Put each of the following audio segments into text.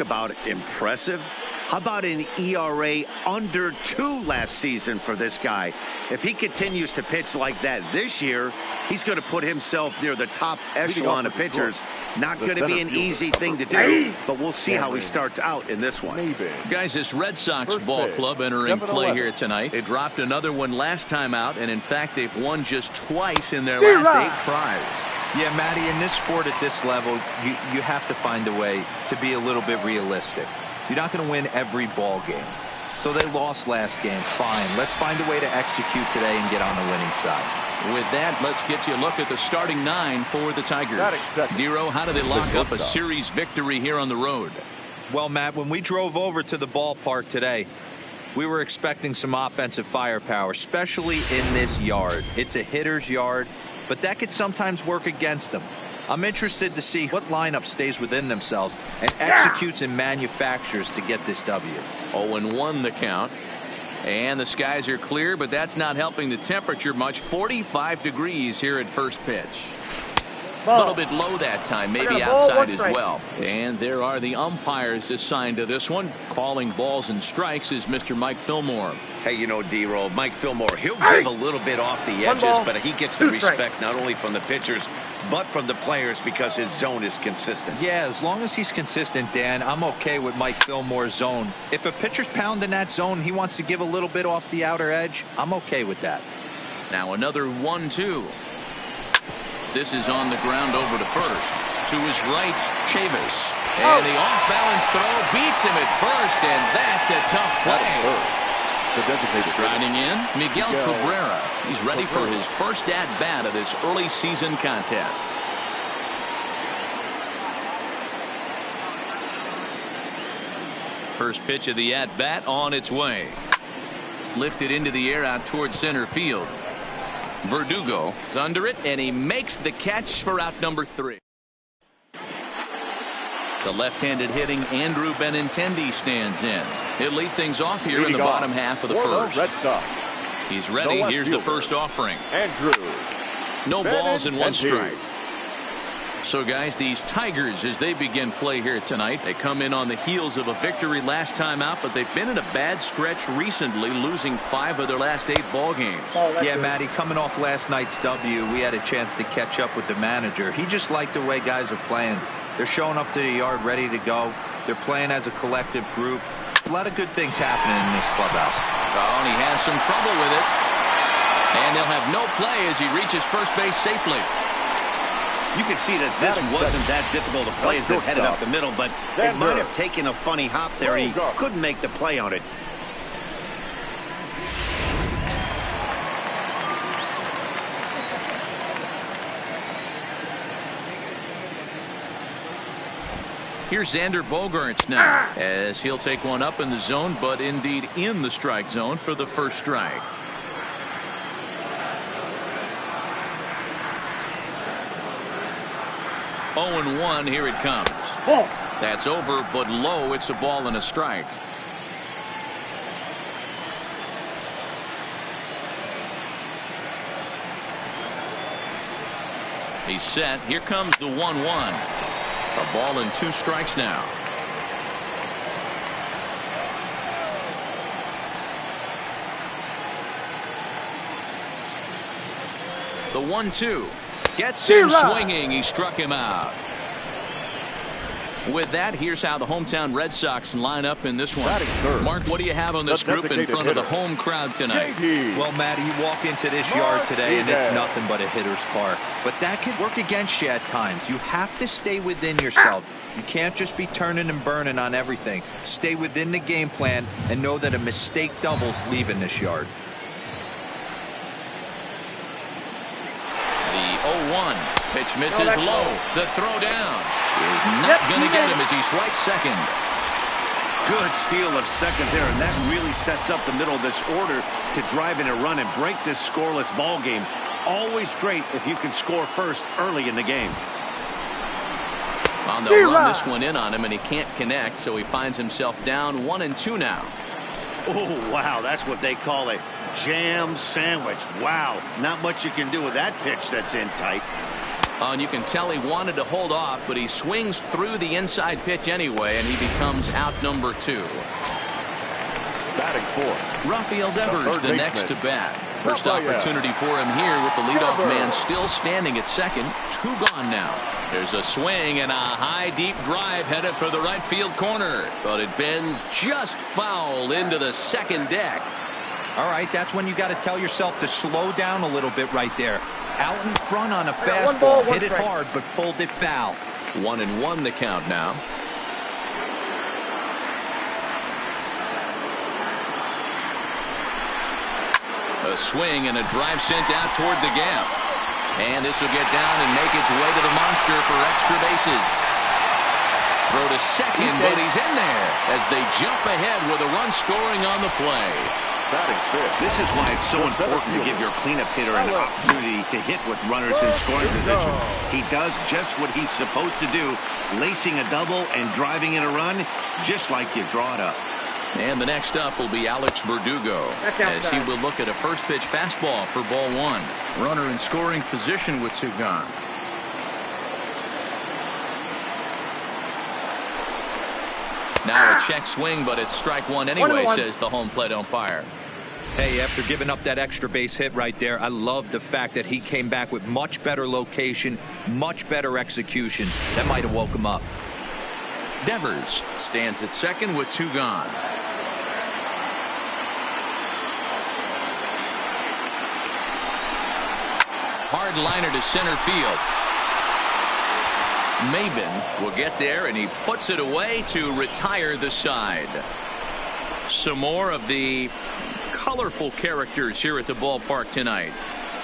About impressive. How about an ERA under 2 last season for this guy? If he continues to pitch like that this year, he's going to put himself near the top echelon of pitchers. Not going to be an easy thing to do, but we'll see how he starts out in this one. Guys, this Red Sox ball club entering play here tonight. They dropped another one last time out, and in fact, they've won just twice in their last 8 tries. Yeah, Matty, in this sport at this level, you have to find a way to be a little bit realistic. You're not going to win every ball game. So they lost last game. Fine. Let's find a way to execute today and get on the winning side. With that, let's get you a look at the starting 9 for the Tigers. Dero, how do they lock up a series victory here on the road? Well, Matt, when we drove over to the ballpark today, we were expecting some offensive firepower, especially in this yard. It's a hitter's yard, but that could sometimes work against them. I'm interested to see what lineup stays within themselves and executes and manufactures to get this W. 0-1 the count. And the skies are clear, but that's not helping the temperature much. 45 degrees here at first pitch. A little bit low that time, maybe outside as well. And there are the umpires assigned to this one. Calling balls and strikes is Mr. Mike Fillmore. Hey, you know, D-Roll, Mike Fillmore, he'll give a little bit off the edges, but he gets the respect not only from the pitchers, but from the players because his zone is consistent. Yeah, as long as he's consistent, Dan, I'm okay with Mike Fillmore's zone. If a pitcher's pounding that zone, he wants to give a little bit off the outer edge, I'm okay with that. Now another 1-2. This is on the ground over to first. To his right, Chavis. And the off-balance throw beats him at first, and that's a tough play. Striding in, Miguel Cabrera. He's ready for his first at-bat of this early season contest. First pitch of the at-bat on its way. Lifted into the air out towards center field. Verdugo is under it, and he makes the catch for out number 3. The left-handed hitting Andrew Benintendi stands in. He'll lead things off here in the bottom half of the first. He's ready. Here's the first offering. Andrew. No balls and 1 strike. So, guys, these Tigers, as they begin play here tonight, they come in on the heels of a victory last time out, but they've been in a bad stretch recently, losing 5 of their last 8 ball games. Yeah, Matty, coming off last night's W, we had a chance to catch up with the manager. He just liked the way guys are playing. They're showing up to the yard ready to go. They're playing as a collective group. A lot of good things happening in this clubhouse. Oh, and he has some trouble with it. And they'll have no play as he reaches first base safely. You can see that this wasn't that difficult to play as it headed up the middle, but it might have taken a funny hop there. He couldn't make the play on it. Here's Xander Bogaerts now, as he'll take one up in the zone, but indeed in the strike zone for the first strike. Oh, and 1, here it comes. That's over, but low. It's a ball and a strike. He's set. Here comes the 1-1. A ball and 2 strikes now. The 1-2 gets him swinging. He struck him out. With that, here's how the hometown Red Sox line up in this one. Mark, what do you have on this group in front of the home crowd tonight? Well, Matty, you walk into this yard today and it's nothing but a hitter's park. But that can work against you at times. You have to stay within yourself. You can't just be turning and burning on everything. Stay within the game plan and know that a mistake doubles leaving this yard. The 0-1 pitch misses low. The throw down is not going to get him as he strikes second. Good steal of second there, and that really sets up the middle of this order to drive in a run and break this scoreless ball game. Always great if you can score first early in the game. Well, they'll run this one in on him, and he can't connect, so he finds himself down 1-2 now. Oh, wow, that's what they call a jam sandwich. Wow, not much you can do with that pitch that's in tight. Oh, and you can tell he wanted to hold off, but he swings through the inside pitch anyway, and he becomes out number 2. Batting fourth, Rafael Devers, the next to bat. First opportunity for him here with the leadoff man still standing at second. 2 gone now. There's a swing and a high deep drive headed for the right field corner, but it bends just foul into the second deck. All right, that's when you got to tell yourself to slow down a little bit right there. Out in front on a fastball, hit it hard, but pulled it foul. 1-1 the count now. A swing and a drive sent out toward the gap. And this will get down and make its way to the monster for extra bases. Throw to second, but he's in there as they jump ahead with a run scoring on the play. batting fifth. This is why it's so important to give your cleanup hitter an opportunity to hit with runners in scoring position. He does just what he's supposed to do, lacing a double and driving in a run, just like you draw it up. And the next up will be Alex Verdugo as he will look at a first pitch fastball for ball 1. Runner in scoring position with 2 gone. Now a check swing, but it's strike 1 anyway, says the home plate umpire. Hey, after giving up that extra base hit right there, I love the fact that he came back with much better location, much better execution. That might have woke him up. Devers stands at second with 2 gone. Hard liner to center field. Maben will get there, and he puts it away to retire the side. Some more of the colorful characters here at the ballpark tonight.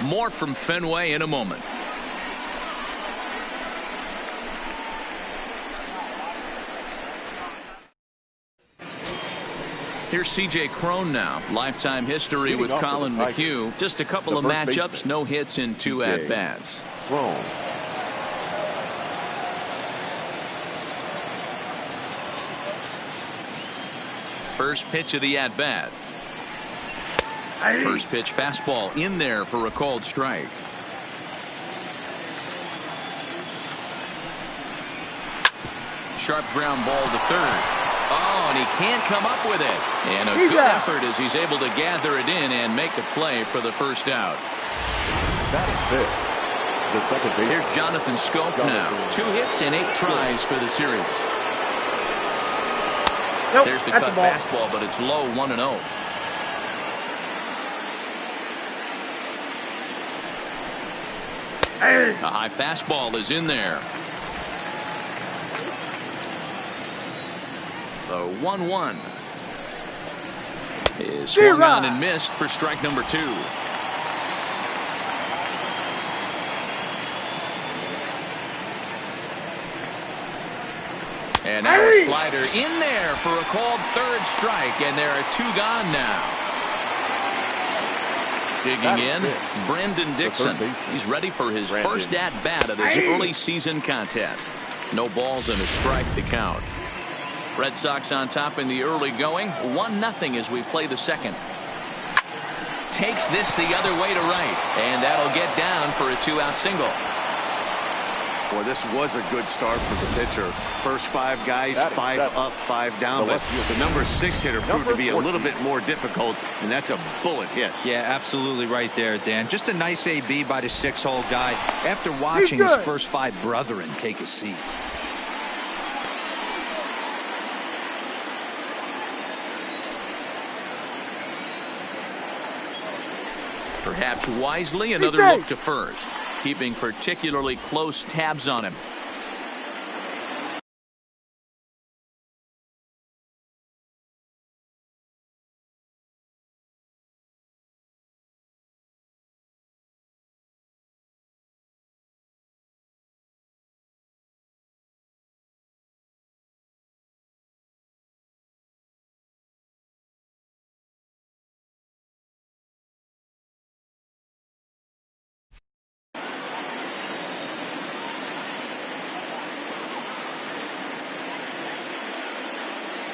More from Fenway in a moment. Here's C.J. Cron now. Lifetime history with Colin McHugh. Just a couple of matchups, no hits in 2 at-bats. First pitch of the at-bat. First pitch fastball in there for a called strike. Sharp ground ball to third. Oh, and he can't come up with it. And a good effort as he's able to gather it in and make the play for the first out. That's fifth. The second base. Here's Jonathan Schoop now. 2 hits and 8 tries for the series. There's the cut fastball, but it's low, 1-0. A high fastball is in there. The 1-1 is swung on and missed for strike number 2. And now a slider in there for a called third strike, and there are 2 gone now. Digging in, Brandon Dixon. He's ready for his first at-bat of this early season contest. No balls and a strike to count. Red Sox on top in the early going. 1-0 as we play the second. Takes this the other way to right, and that'll get down for a 2-out single. Boy, this was a good start for the pitcher. First 5 guys, 5 up, 5 down. But the number 6 hitter proved to be a little bit more difficult, and that's a bullet hit. Yeah, absolutely right there, Dan. Just a nice AB by the 6-hole guy after watching his first 5 brethren take a seat. Perhaps wisely, another look to first, keeping particularly close tabs on him.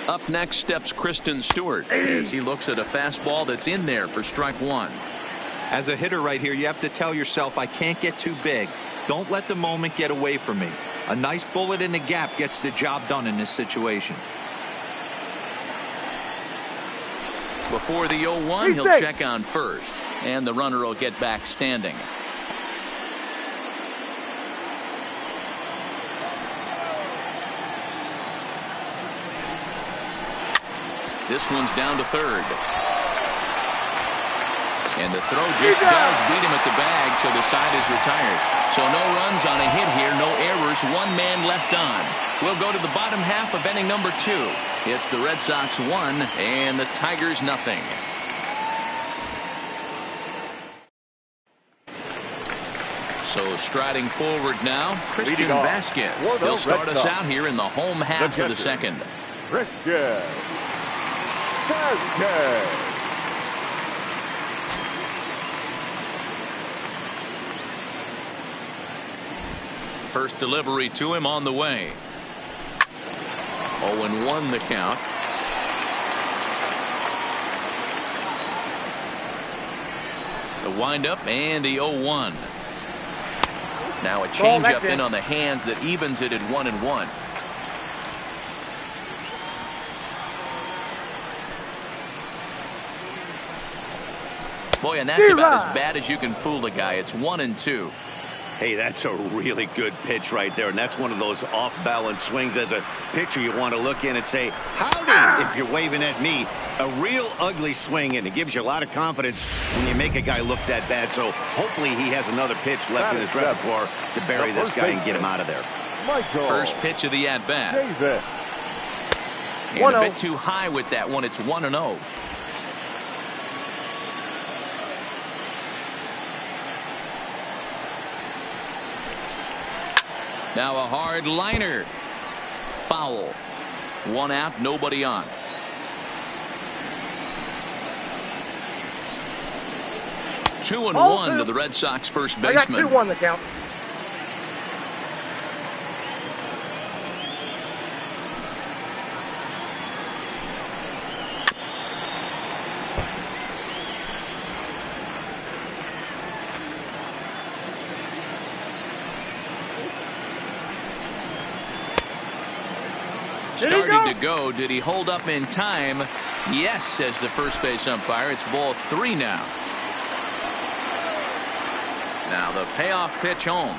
Up next steps Kristen Stewart as he looks at a fastball that's in there for strike 1. As a hitter right here, you have to tell yourself, I can't get too big. Don't let the moment get away from me. A nice bullet in the gap gets the job done in this situation. Before the 0-1, he'll check on first, and the runner will get back standing. This one's down to third. And the throw just does beat him at the bag, so the side is retired. So no runs on a hit here, no errors, one man left on. We'll go to the bottom half of inning number 2. It's the Red Sox 1 and the Tigers nothing. So striding forward now, Christian Vasquez. He'll start us out here in the home half of the second. Christian Vasquez. First delivery to him on the way. 0-1 the count. The windup and the 0-1. Now a changeup in on the hands that evens it at 1-1. Boy, and that's about as bad as you can fool a guy. It's 1-2. Hey, that's a really good pitch right there, and that's one of those off-balance swings. As a pitcher, you want to look in and say, howdy, if you're waving at me. A real ugly swing, and it gives you a lot of confidence when you make a guy look that bad. So hopefully he has another pitch left in his repertoire to bury this guy and get him out of there. First pitch of the at-bat. And a bit too high with that one. It's 1-0. Now a hard liner. Foul. One out, nobody on. Two and one to the Red Sox first baseman. I got 2-1 the count. Starting to go. Did he hold up in time? Yes, says the first base umpire. It's ball 3 now. Now the payoff pitch home.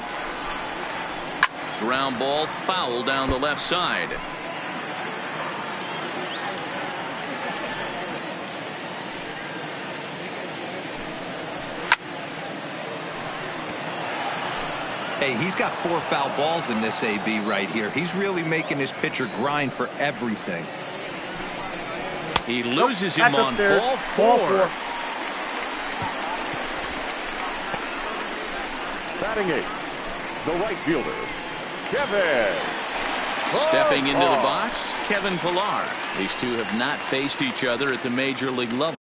Ground ball foul down the left side. Hey, he's got 4 foul balls in this AB right here. He's really making his pitcher grind for everything. He loses him on ball 4. Batting 8, the right fielder, Kevin. Stepping into the box, Kevin Pillar. These two have not faced each other at the major league level.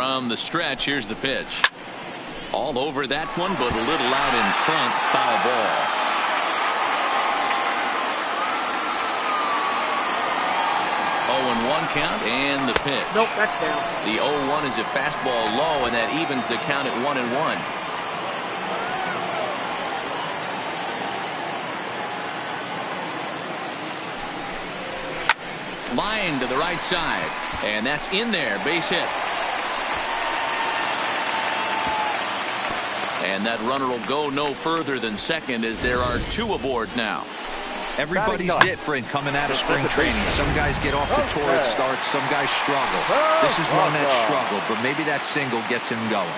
From the stretch, here's the pitch. All over that one, but a little out in front. Foul ball. 0-1 count and the pitch. Nope, that's down. The 0-1 is a fastball low, and that evens the count at 1-1. Line to the right side, and that's in there. Base hit. And that runner will go no further than second, as there are 2 aboard now. Everybody's different coming out of spring training. Some guys get off to torrid starts. Some guys struggle. This is one that struggled, but maybe that single gets him going.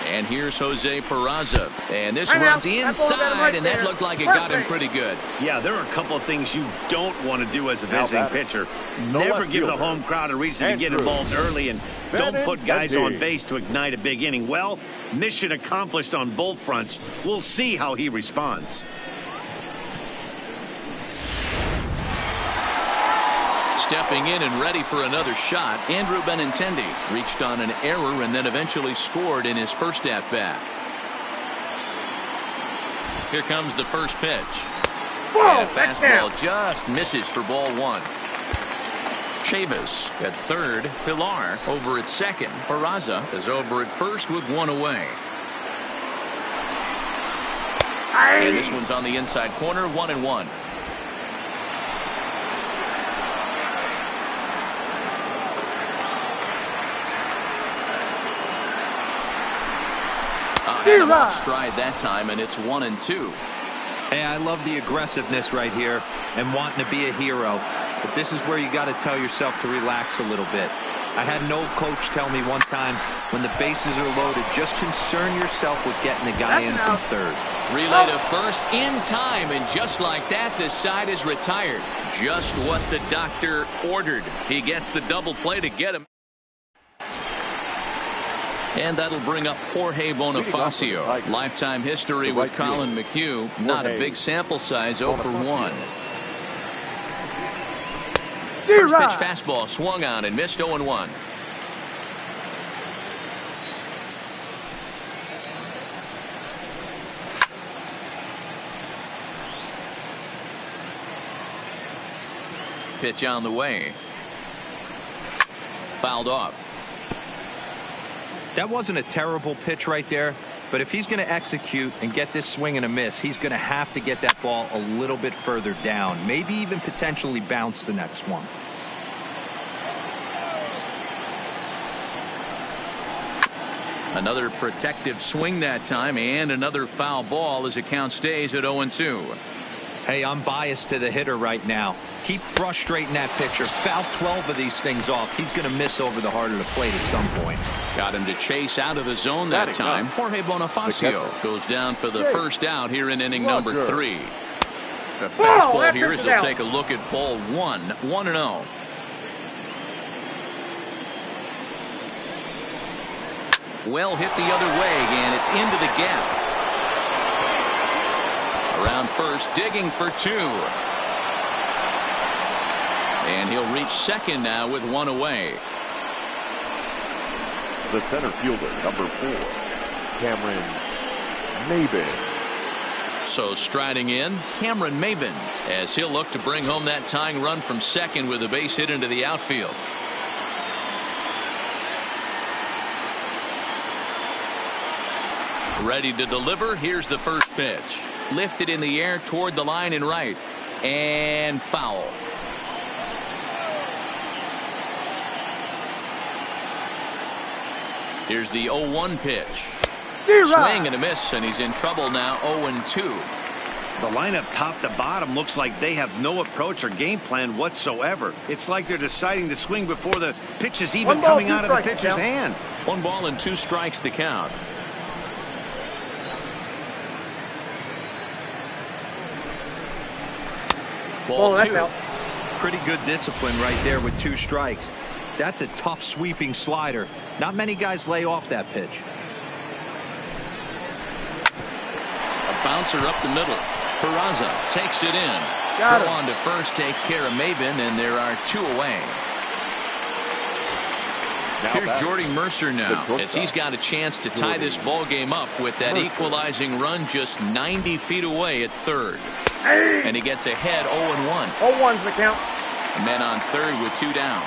And here's Jose Peraza. And this runs inside, and that looked like it got him pretty good. Yeah, there are a couple of things you don't want to do as a visiting pitcher. Never give the home crowd a reason to get involved early, and don't put guys on base to ignite a big inning. Well, mission accomplished on both fronts. We'll see how he responds. Stepping in and ready for another shot, Andrew Benintendi reached on an error and then eventually scored in his first at-bat. Here comes the first pitch. And a fastball just misses for ball 1. Chavis at third. Pilar over at second. Peraza is over at first with 1 away. And this one's on the inside corner, 1-1. Had him off stride that time, and it's 1-2. Hey, I love the aggressiveness right here and wanting to be a hero. But this is where you got to tell yourself to relax a little bit. I had an old coach tell me one time, when the bases are loaded, just concern yourself with getting the guy in from third. Relay to first in time, and just like that, the side is retired. Just what the doctor ordered. He gets the double play to get him. And that'll bring up Jorge Bonifacio. Lifetime history with Colin McHugh. Not a big sample size, 0 for 1. First pitch fastball swung on and missed, 0-1. Pitch on the way. Fouled off. That wasn't a terrible pitch right there, but if he's going to execute and get this swing and a miss, he's going to have to get that ball a little bit further down, maybe even potentially bounce the next one. Another protective swing that time, and another foul ball as the count stays at 0-2. Hey, I'm biased to the hitter right now. Keep frustrating that pitcher. Foul 12 of these things off. He's going to miss over the heart of the plate at some point. Got him to chase out of the zone that time. Jorge Bonifacio goes down for the first out here in inning number 3. The fastball here as they'll take a look at ball 1. 1-0. Well hit the other way, and it's into the gap. Around first, digging for 2. And he'll reach second now with 1 away. The center fielder, number 4, Cameron Maybin. So striding in, Cameron Maybin, as he'll look to bring home that tying run from second with a base hit into the outfield. Ready to deliver. Here's the first pitch. Lifted in the air toward the line and right. And foul. Here's the 0-1 pitch. Swing and a miss, and he's in trouble now. 0-2. The lineup top to bottom looks like they have no approach or game plan whatsoever. It's like they're deciding to swing before the pitch is even coming out of the pitcher's hand. 1 ball and 2 strikes the count. Ball 2. Pretty good discipline right there with 2 strikes. That's a tough sweeping slider. Not many guys lay off that pitch. A bouncer up the middle. Peraza takes it in. Throw on to first takes care of Maybin, and there are 2 away. Here's Jordy Mercer now, as he's got a chance to tie this ball game up with that equalizing run just 90 feet away at third. And he gets ahead 0-1. 0-1's the count. Men on third with 2 down.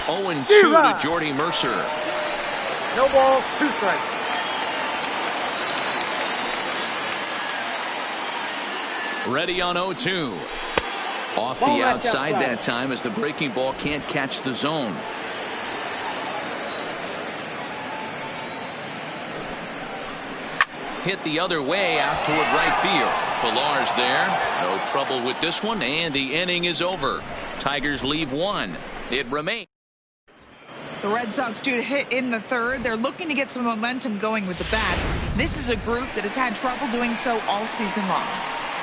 0-2 to Jordy Mercer. No balls, 2 strikes. Ready on 0-2. Off the outside that time as the breaking ball can't catch the zone. Hit the other way out toward right field. Pillar's there. No trouble with this one, and the inning is over. Tigers leave 1. It remains. The Red Sox due to hit in the third. They're looking to get some momentum going with the bats. This is a group that has had trouble doing so all season long.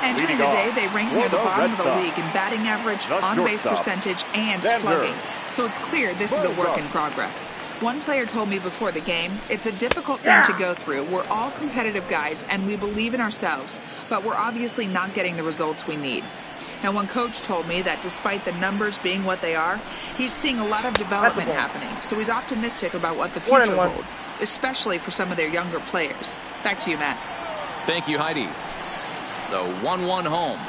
Entering the day, they rank near the bottom of the league in batting average, on-base percentage, and slugging. So it's clear this is a work in progress. One player told me before the game, it's a difficult thing to go through. We're all competitive guys, and we believe in ourselves, but we're obviously not getting the results we need. Now, one coach told me that despite the numbers being what they are, he's seeing a lot of development happening. So he's optimistic about what the future holds, especially for some of their younger players. Back to you, Matt. Thank you, Heidi. The 1-1 home.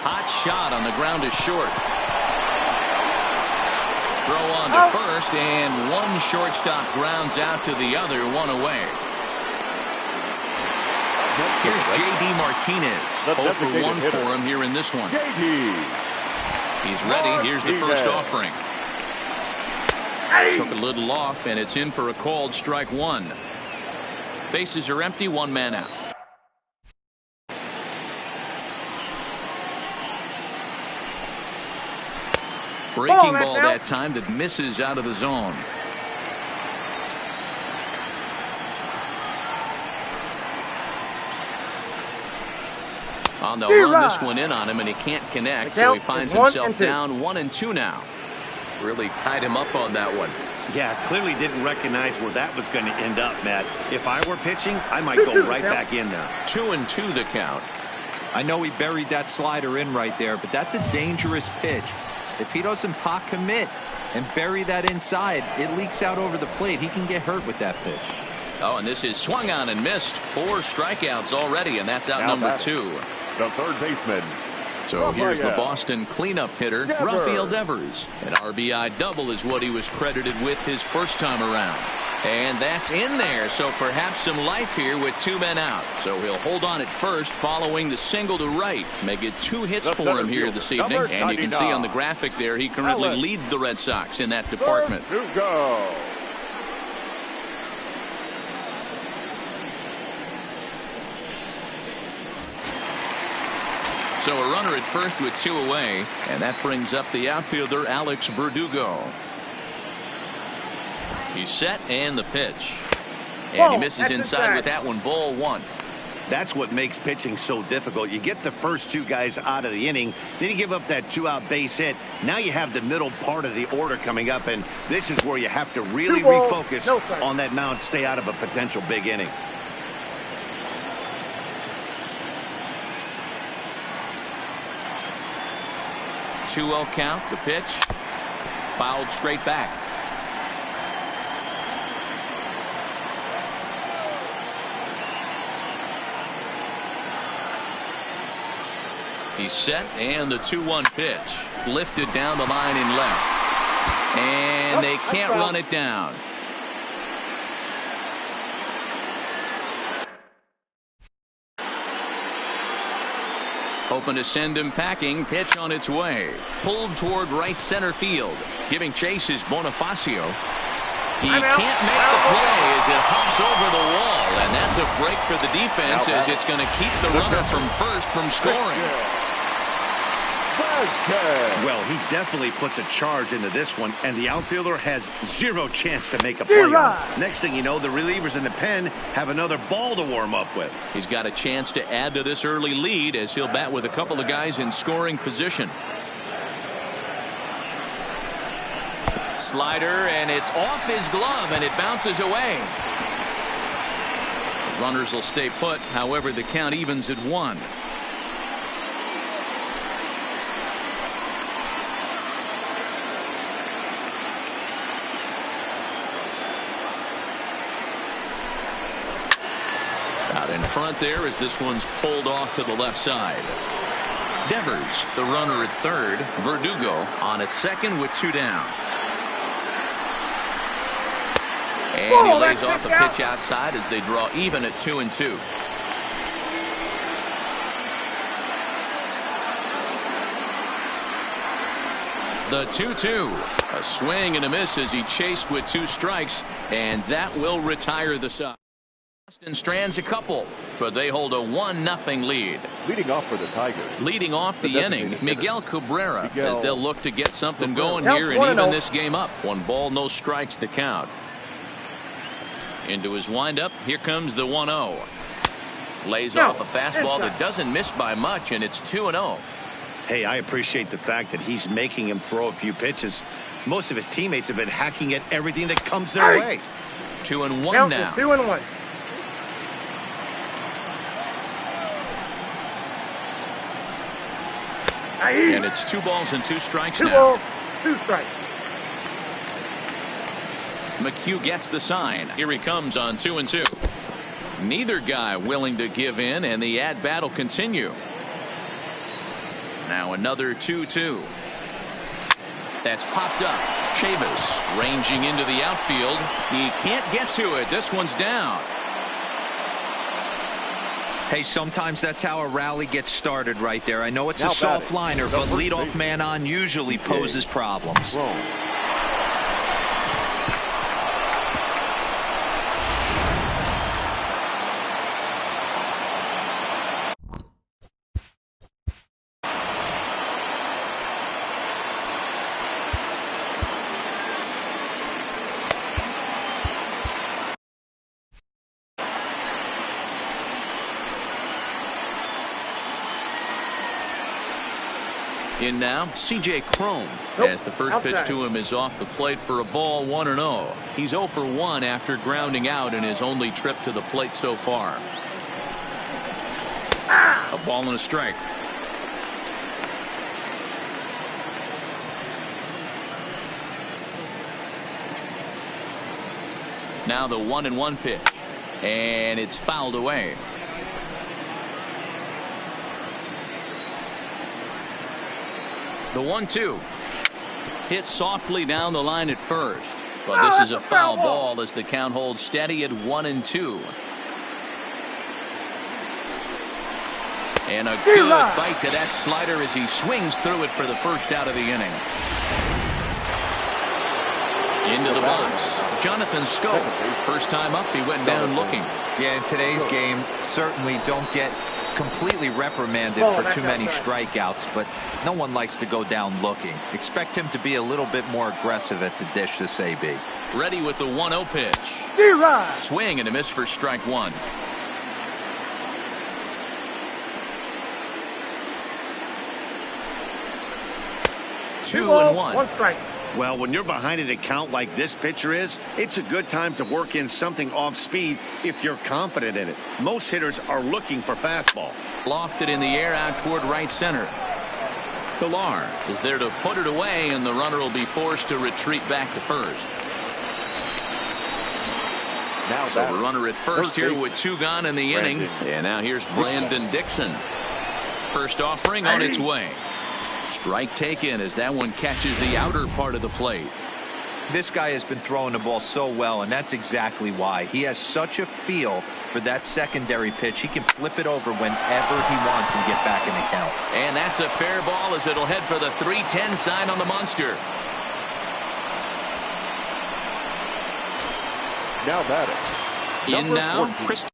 Hot shot on the ground is short. Throw on to first, and one shortstop grounds out to the other, 1 away. Here's J.D. Martinez. 0 for 1 for him here in this one. He's ready. Here's the first offering. Took a little off, and it's in for a called strike 1. Bases are empty, 1 man out. Breaking ball that time that misses out of the zone. On the run, this one in on him, and he can't connect, so he finds himself down 1-2 now. Really tied him up on that one. Yeah, clearly didn't recognize where that was going to end up, Matt. If I were pitching, I might go right back in there. 2-2 the count. I know he buried that slider in right there, but that's a dangerous pitch. If he doesn't pot commit and bury that inside, it leaks out over the plate. He can get hurt with that pitch. Oh, and this is swung on and missed. 4 strikeouts already, and that's out number 2. The third baseman. So here's the Boston cleanup hitter, Rafael Devers. An RBI double is what he was credited with his first time around. And that's in there, so perhaps some life here with 2 men out. So he'll hold on at first following the single to right. Make it 2 hits for him here this evening. And you can see on the graphic there, he currently leads the Red Sox in that department. So a runner at first with 2 away, and that brings up the outfielder Alex Verdugo. He's set, and the pitch. And he misses inside with that one, ball 1. That's what makes pitching so difficult. You get the first 2 guys out of the inning, then you give up that 2-out base hit. Now you have the middle part of the order coming up, and this is where you have to really refocus on that mound, stay out of a potential big inning. Two-0 count, the pitch. Fouled straight back. He's set, and the 2-1 pitch. Lifted down the line in left. And they can't run it down. Hoping to send him packing. Pitch on its way. Pulled toward right center field. Giving chase is Bonifacio. He can't make the play as it hops over the wall. And that's a break for the defense as it's going to keep the runner from first from scoring. Well, he definitely puts a charge into this one, and the outfielder has 0 chance to make a play on. Next thing you know, the relievers in the pen have another ball to warm up with. He's got a chance to add to this early lead as he'll bat with a couple of guys in scoring position. Slider, and it's off his glove, and it bounces away. The runners will stay put. However, the count evens at 1. In front there as this one's pulled off to the left side. Devers, the runner at third. Verdugo on at second with 2 down. And he lays off a pitch outside as they draw even at 2-2. The 2-2. A swing and a miss as he chased with 2 strikes, and that will retire the side. Austin strands a couple, but they hold a 1-0 lead. Leading off for the Tigers. Leading off the inning, Miguel Cabrera, as they'll look to get something going here and even this game up. 1 ball, no strikes to count. Into his windup, here comes the 1-0. Lays off a fastball that doesn't miss by much, and it's 2-0. Hey, I appreciate the fact that he's making him throw a few pitches. Most of his teammates have been hacking at everything that comes their way. 2-1 now. 2-1. And it's 2 balls and 2 strikes 2 now. balls, 2 strikes. McHugh gets the sign. Here he comes on 2-2. Neither guy willing to give in, and the at-bat will continue. Now another 2-2. That's popped up. Chavis ranging into the outfield. He can't get to it. This one's down. Hey, sometimes that's how a rally gets started right there. I know it's a soft liner, but leadoff man on usually poses problems. In now, C.J. Cron, as the first pitch to him is off the plate for a ball, 1-0. He's 0 for 1 after grounding out in his only trip to the plate so far. A ball and a strike. Now the 1-1 pitch, and it's fouled away. The 1-2 hit softly down the line at first, but this is a foul ball as the count holds steady at 1-2. And a good bite to that slider as he swings through it for the first out of the inning. Into the box, Jonathan Schoop. First time up, he went down looking. Yeah, in today's game, certainly don't get completely reprimanded for too many strikeouts, but no one likes to go down looking. Expect him to be a little bit more aggressive at the dish this AB. Ready with the 1-0 pitch. Swing and a miss for strike 1. Two and one. 1 strike. Well, when you're behind an account like this pitcher is, it's a good time to work in something off speed if you're confident in it. Most hitters are looking for fastball. Lofted in the air out toward right center. Pilar is there to put it away, and the runner will be forced to retreat back to first. Now so the runner at first here with 2 gone in the inning. And now here's Brandon Dixon. First offering on its way. Strike taken as that one catches the outer part of the plate. This guy has been throwing the ball so well, and that's exactly why. He has such a feel for that secondary pitch. He can flip it over whenever he wants and get back in the count. And that's a fair ball as it'll head for the 3-10 sign on the monster. Now batting. In now, Kristen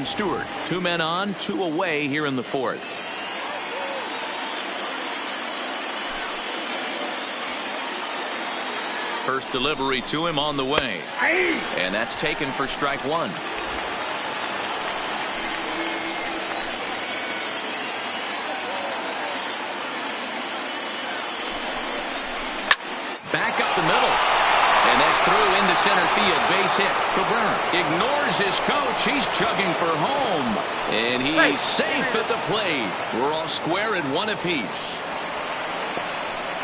Stewart. 2 men on, 2 away here in the 4th. First delivery to him on the way. And that's taken for strike 1. Back up the middle. And that's through into center field. Base hit. Cabrera ignores his coach. He's chugging for home. And he's safe at the plate. We're all square at 1 apiece.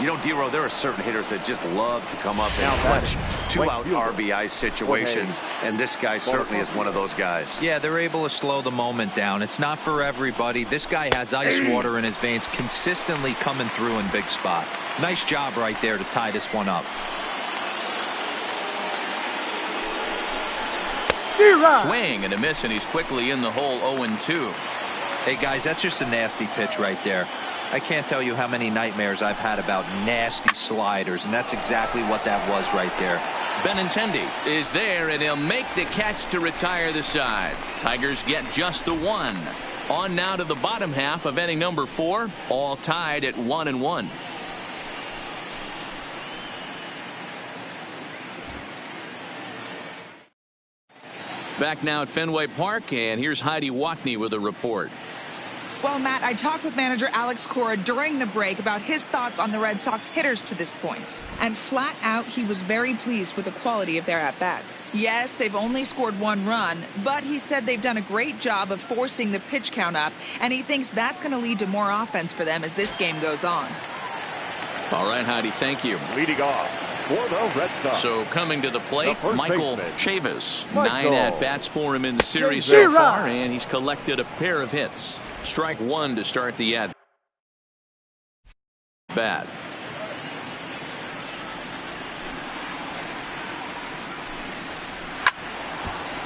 You know, D-Row, there are certain hitters that just love to come up and clutch two-out RBI situations, and this guy certainly is one of those guys. Yeah, they're able to slow the moment down. It's not for everybody. This guy has ice water in his veins, consistently coming through in big spots. Nice job right there to tie this one up. Swing and a miss, and he's quickly in the hole. 0-2. Hey, guys, that's just a nasty pitch right there. I can't tell you how many nightmares I've had about nasty sliders, and that's exactly what that was right there. Benintendi is there, and he'll make the catch to retire the side. Tigers get just the one. On now to the bottom half of inning number 4, all tied at 1-1. Back now at Fenway Park, and here's Heidi Watney with a report. Well, Matt, I talked with manager Alex Cora during the break about his thoughts on the Red Sox hitters to this point. And flat out, he was very pleased with the quality of their at-bats. Yes, they've only scored 1 run, but he said they've done a great job of forcing the pitch count up, and he thinks that's going to lead to more offense for them as this game goes on. All right, Heidi, thank you. Leading off for the Red Sox. So coming to the plate, Michael Chavis. Michael 9 at-bats for him in the series so far, and he's collected a pair of hits. Strike 1 to start the at-bat.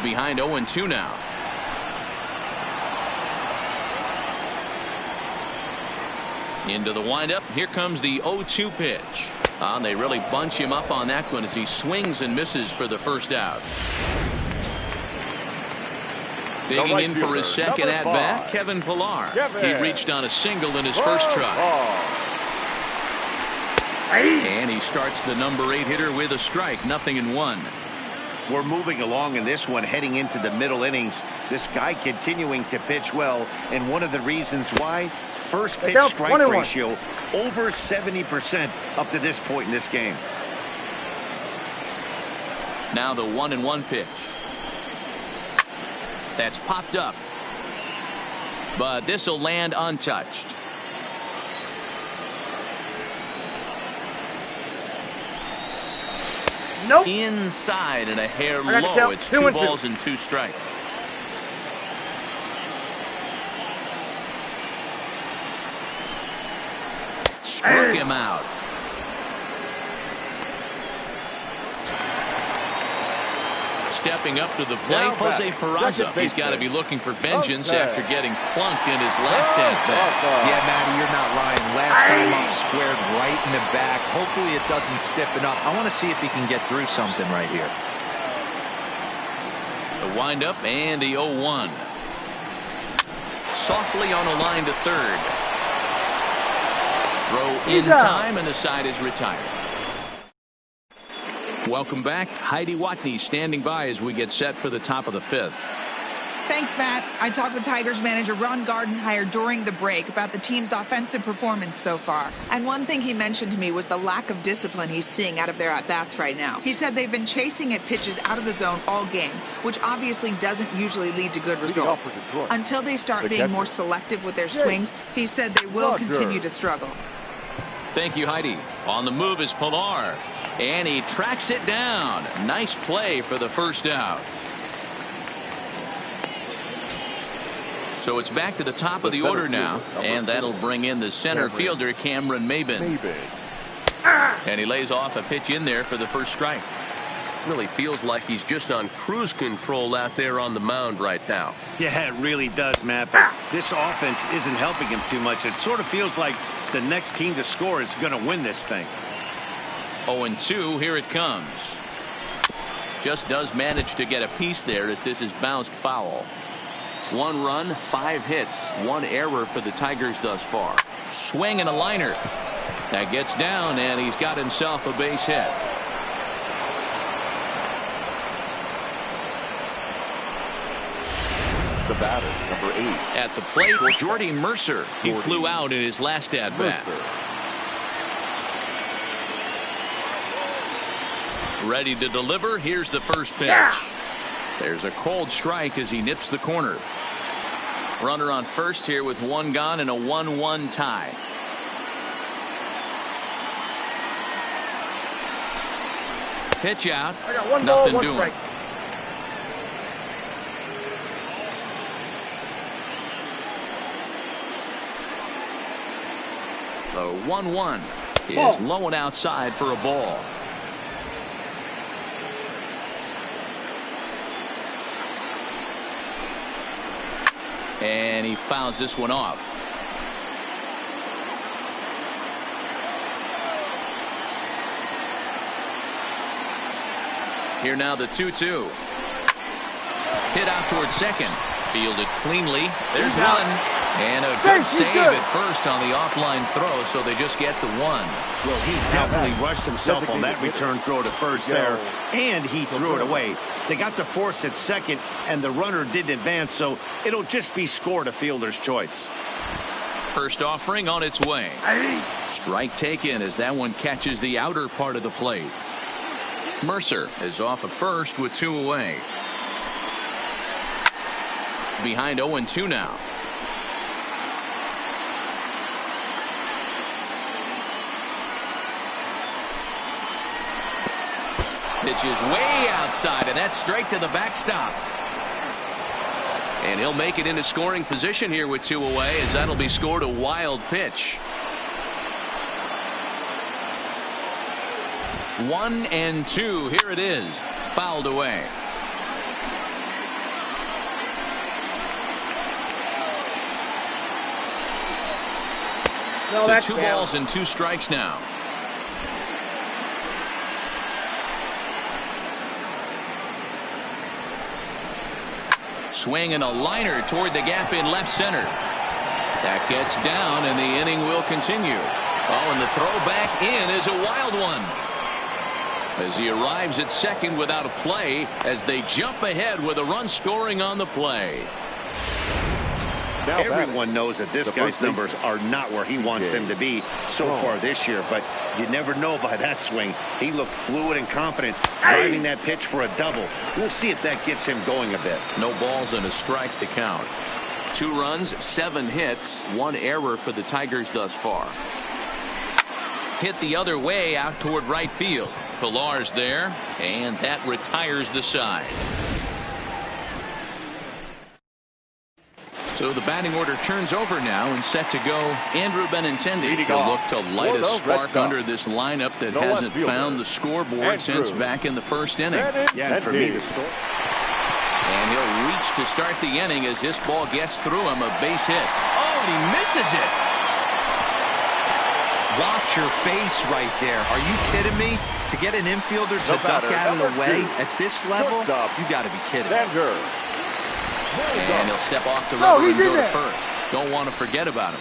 Behind 0-2 now. Into the windup. Here comes the 0-2 pitch. They really bunch him up on that one as he swings and misses for the first out. Digging in for his second at-bat, Kevin Pillar. He reached on a single in his first try. And he starts the number 8 hitter with a strike, 0-1. We're moving along in this one, heading into the middle innings. This guy continuing to pitch well, and one of the reasons why, first pitch strike ratio over 70% up to this point in this game. Now the 1-1 pitch. That's popped up, but this will land untouched. Nope. Inside and a hair low. It's 2 balls and 2 strikes. Struck him out. Stepping up to the plate, Jose Peraza. He's got to be looking for vengeance after getting plunked in his last at-bat. Yeah, Matty, you're not lying. Last time up, squared right in the back. Hopefully it doesn't stiffen up. I want to see if he can get through something right here. The windup and the 0-1. Softly on a line to third. Throw in time, and the side is retired. Welcome back. Heidi Watney standing by as we get set for the top of the 5th. Thanks, Matt. I talked with Tigers manager Ron Gardenhire during the break about the team's offensive performance so far. And one thing he mentioned to me was the lack of discipline he's seeing out of their at-bats right now. He said they've been chasing at pitches out of the zone all game, which obviously doesn't usually lead to good results. Until they start being more selective with their swings, he said they will continue to struggle. Thank you, Heidi. On the move is Pillar. And he tracks it down. Nice play for the first out. So it's back to the top of the order now. And that'll bring in the center fielder, Cameron Maybin. And he lays off a pitch in there for the first strike. Really feels like he's just on cruise control out there on the mound right now. Yeah, it really does, Matt. But this offense isn't helping him too much. It sort of feels like the next team to score is going to win this thing. 0-2, here it comes. Just does manage to get a piece there as this is bounced foul. 1 run, 5 hits, 1 error for the Tigers thus far. Swing and a liner. That gets down, and he's got himself a base hit. The batter, number 8. At the plate, Jordy Mercer. He flew out in his last at-bat. Ready to deliver. Here's the first pitch. There's a cold strike as he nips the corner. Runner on first here with 1 gone and a 1-1 tie. Pitch out. I got 1 ball, Nothing 1 doing. strike. The 1-1 Ball. is low and outside for a ball. And he fouls this one off. Here now the 2-2. Hit out towards second. Fielded cleanly. There's He's out. one. And a good He's save good. at first on the offline throw, so they just get the 1. Well, he definitely rushed himself on that return throw to first there, and he threw it away. They got the force at second, and the runner didn't advance, so it'll just be scored a fielder's choice. First offering on its way. Strike taken as that one catches the outer part of the plate. Mercer is off at first with 2 away. Behind 0-2 now. Pitch is way outside, and that's straight to the backstop. And he'll make it into scoring position here with 2 away, as that'll be scored a wild pitch. 1-2. Here it is. Fouled away. No, To that's 2 down. balls and 2 strikes now. Swing and a liner toward the gap in left center. That gets down, and the inning will continue. Oh, and the throw back in is a wild one, as he arrives at second without a play, as they jump ahead with a run scoring on the play. Now Everyone knows that this the guy's first numbers are not where he wants them to be so far this year, but you never know by that swing. He looked fluid and confident, driving that pitch for a double. We'll see if that gets him going a bit. No balls and a strike to count. 2 runs, 7 hits, 1 error for the Tigers thus far. Hit the other way out toward right field. Pillar's there, and that retires the side. So the batting order turns over now, and set to go Andrew Benintendi. He'll look to light a spark under this lineup that hasn't found the scoreboard since back in the first inning. Yeah, for me, And he'll reach to start the inning as this ball gets through him, a base hit. Oh, and he misses it. Watch your face right there. Are you kidding me? To get an infielder to duck out of the way at this level, you got to be kidding me. And he'll step off the rubber and he's in go to there. first. Don't want to forget about him.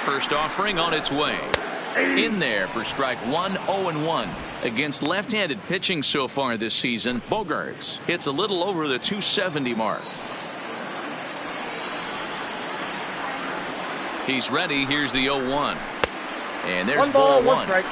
First offering on its way. In there for strike 1, 0-1. Against left-handed pitching so far this season, Bogaerts hits a little over the 270 mark. He's ready. Here's the 0-1. And there's 1 ball, ball 1 strike.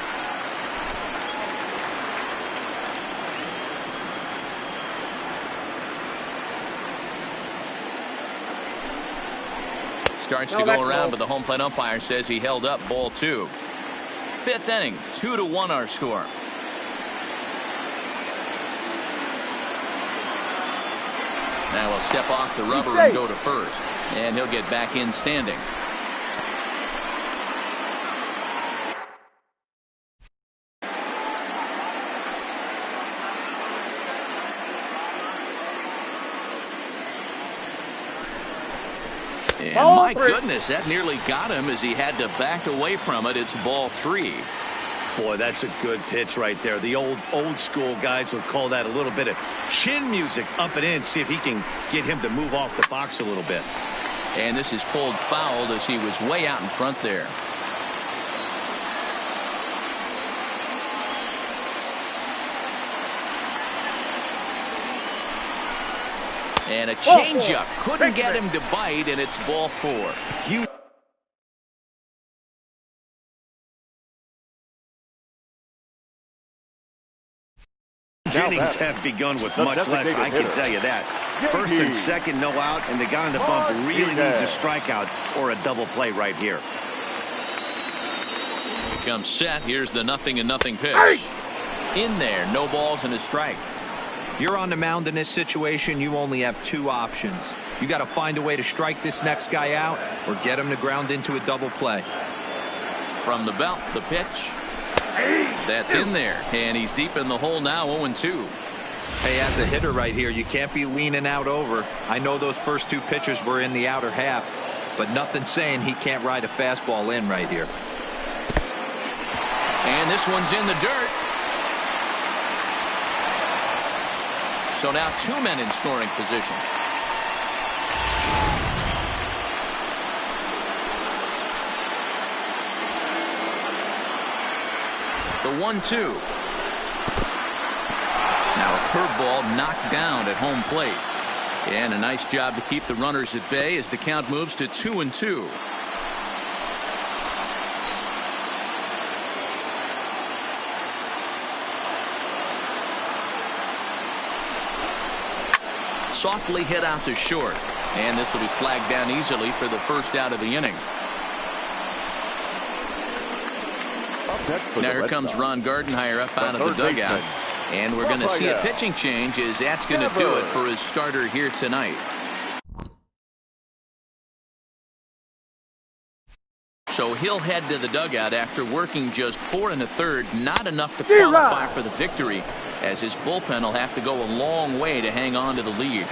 Starts No, to that's go around, low. but the home plate umpire says he held up, ball 2. 5th inning, 2-1 our score. Now he'll step off the rubber and go to first. And he'll get back in standing. And Ball my 3. goodness, that nearly got him as he had to back away from it. It's ball 3. boy, that's a good pitch right there. The old school guys would call that a little bit of chin music up and in. See if he can get him to move off the box a little bit. And this is pulled fouled as he was way out in front there. And a changeup couldn't get him to bite, and it's ball 4. Huge. Innings have begun with much less, I can tell you that. First and second, no out, and the guy on the bump really needs a strikeout or a double play right here. Comes set. Here's the 0-0 pitch. In there, no balls and a strike. You're on the mound in this situation. You only have two options. You got to find a way to strike this next guy out or get him to ground into a double play. From the belt, the pitch. That's in there, and he's deep in the hole now, 0-2. Hey, as a hitter right here, you can't be leaning out over. I know those first two pitches were in the outer half, but nothing saying he can't ride a fastball in right here. And this one's in the dirt. So now two men in scoring position. The 1-2. Now a curveball knocked down at home plate. And a nice job to keep the runners at bay as the count moves to 2-2. Softly hit out to short, and this will be flagged down easily for the first out of the inning. Now here comes Ron Gardenhire up out of the dugout, and we're going to see a pitching change as that's going to do it for his starter here tonight. So he'll head to the dugout after working just 4 1/3, not enough to qualify for the victory, as his bullpen will have to go a long way to hang on to the lead.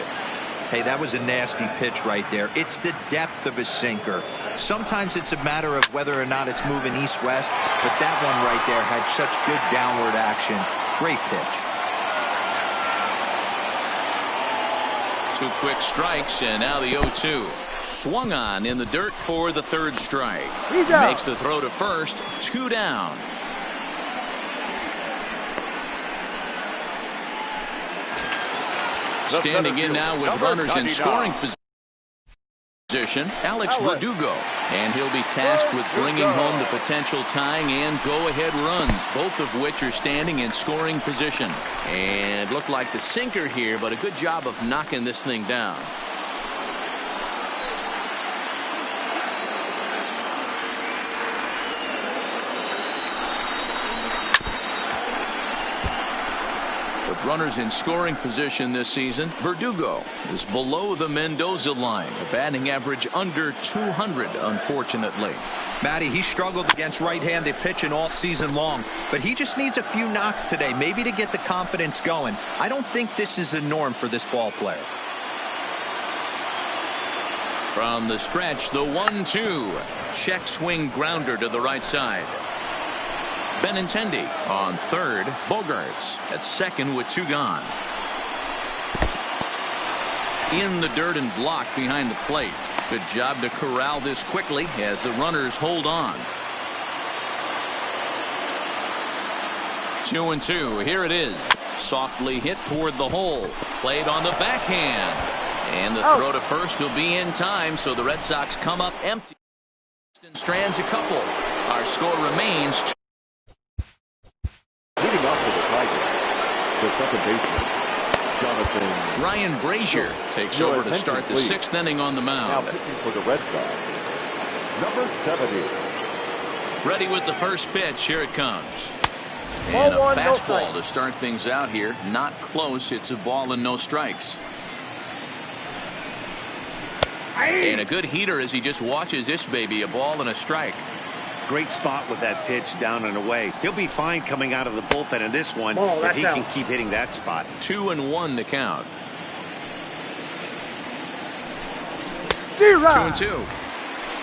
Hey, that was a nasty pitch right there. It's the depth of his sinker. Sometimes it's a matter of whether or not it's moving east-west, but that one right there had such good downward action. Great pitch. 2 quick strikes, and now the 0-2. Swung on in the dirt for the third strike. Makes the throw to first, 2 down. Standing in now with runners in scoring position, Alex Verdugo. And he'll be tasked with bringing home the potential tying and go-ahead runs, both of which are standing in scoring position. And looked like the sinker here, but a good job of knocking this thing down. Runners in scoring position this season, Verdugo is below the Mendoza line, a batting average under 200, unfortunately. Matty, he struggled against right-handed pitching all season long, but he just needs a few knocks today, maybe to get the confidence going. I don't think this is the norm for this ball player. From the stretch, the 1-2. Check swing grounder to the right side. Benintendi on third. Bogarts at second with 2 gone. In the dirt and blocked behind the plate. Good job to corral this quickly as the runners hold on. 2-2. Here it is. Softly hit toward the hole. Played on the backhand. And the throw to first will be in time, so the Red Sox come up empty. Strands a couple. Our score remains 2. Leading off for the Tigers, the second baseman, Jonathan. Ryan Brazier takes over to start the 6th inning on the mound. Now pitching for the Red Sox, number 70. Ready with the first pitch. Here it comes. And a fastball to start things out here. Not close. It's a ball and no strikes. And a good heater as he just watches this baby. A ball and a strike. Great spot with that pitch down and away. He'll be fine coming out of the bullpen in this one if he can keep hitting that spot. 2-1 to count. 2-2.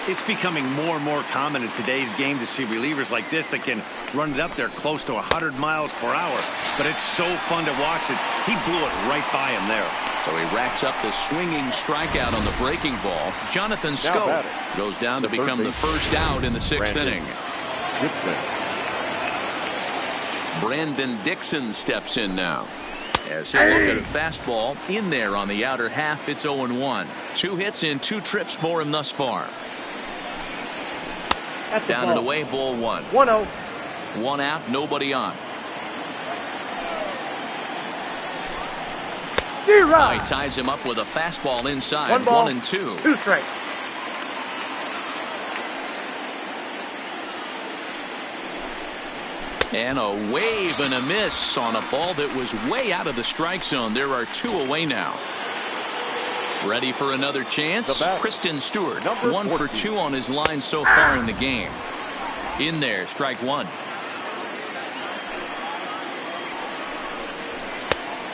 It's becoming more and more common in today's game to see relievers like this that can run it up there close to 100 miles per hour. But it's so fun to watch it. He blew it right by him there. So he racks up the swinging strikeout on the breaking ball. Jonathan Schoop goes down to become the first out in the 6th inning. Brandon Dixon steps in now. As he'll look at a fastball in there on the outer half. It's 0-1. 2 hits in 2 trips for him thus far. Down and away, ball 1. 1-0. 1 out, nobody on. He ties him up with a fastball inside. 1-2. 2 strikes. And a wave and a miss on a ball that was way out of the strike zone. There are 2 away now. Ready for another chance. Kristen Stewart, 1 for 2 on his line so far in the game. In there, strike 1.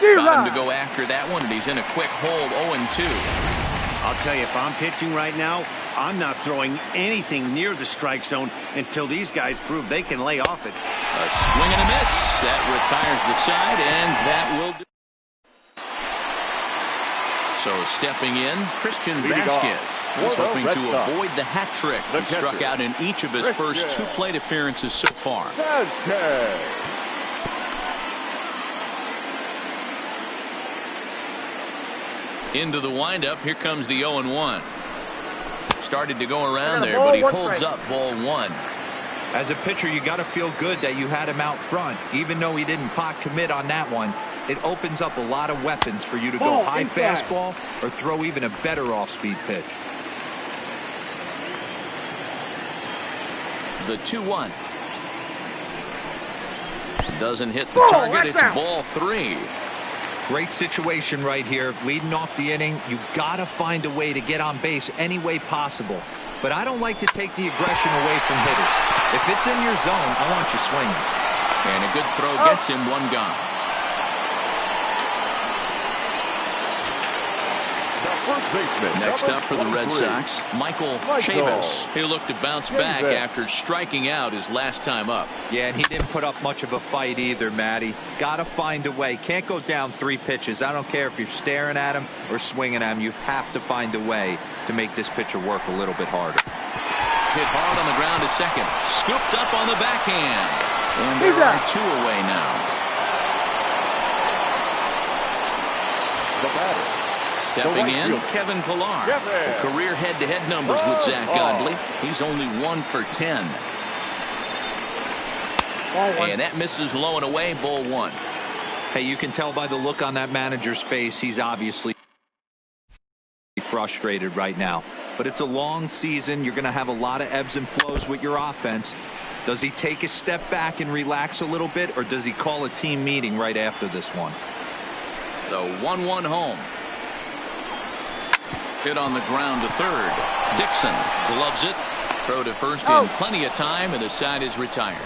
Got him to go after that one, and he's in a quick hold. 0-2. I'll tell you, if I'm pitching right now, I'm not throwing anything near the strike zone until these guys prove they can lay off it. A swing and a miss. That retires the side, and that will do. So stepping in, Christian Vasquez was hoping to avoid the hat trick. He struck out in each of his first 2 plate appearances so far. Into the windup. Here comes the 0-1. Started to go around there, but he holds up ball 1. As a pitcher, you got to feel good that you had him out front. Even though he didn't pot commit on that one, it opens up a lot of weapons for you to go high fastball or throw even a better off-speed pitch. The 2-1. Doesn't hit the target. It's ball 3. Great situation right here. Leading off the inning, you got to find a way to get on base any way possible. But I don't like to take the aggression away from hitters. If it's in your zone, I want you swinging. And a good throw gets him 1 gone. Next up for the Red Sox, Michael Chavis. He'll look to bounce back after striking out his last time up. Yeah, and he didn't put up much of a fight either, Matty. Got to find a way. Can't go down 3 pitches. I don't care if you're staring at him or swinging at him. You have to find a way to make this pitcher work a little bit harder. Hit hard on the ground to second. Scooped up on the backhand. And there are 2 away now. The batter. Stepping in, Kevin Pillar. Career head-to-head numbers with Zach Godley. He's only 1 for 10. And that misses low and away, ball 1. Hey, you can tell by the look on that manager's face, he's obviously frustrated right now. But it's a long season. You're going to have a lot of ebbs and flows with your offense. Does he take a step back and relax a little bit, or does he call a team meeting right after this one? The 1-1 home. Hit on the ground to third. Dixon gloves it. Throw to first in plenty of time, and the side is retired.